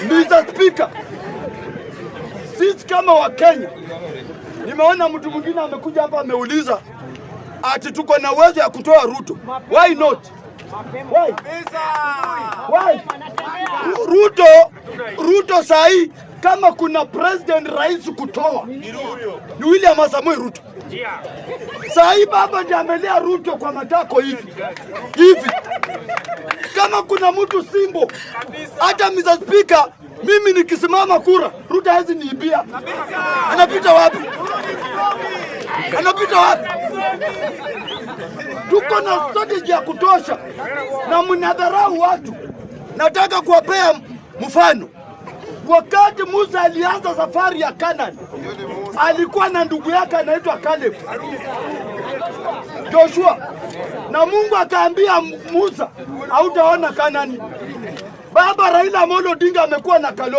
Mr. Speaker, sisi kama Wakenya, nimeona mtu mwingine amekuja hapa ameuliza ati tuko na uwezo ya kutoa Ruto. Why not? Why? Why? Ruto sahi kama kuna president rais kutoa ni William Samoei Ruto. Sahi baba ndiye amelea Ruto kwa matako hivi. Kama kuna mtu simbo, hata Mr. Speaker, mimi nikisimama kura, Ruto hazi niibia. Anapita wapi? Anapita wapi? Tuko na strategy ya kutosha na mnadharau watu. Nataka kuwapea mfano. Wakati Musa alianza safari ya Canaan, alikuwa na ndugu yake anaitwa Caleb, Joshua. Na Mungu akaambia Musa, hautaona Canaan. Baba Raila Amolo Odinga amekuwa na Kalonzo.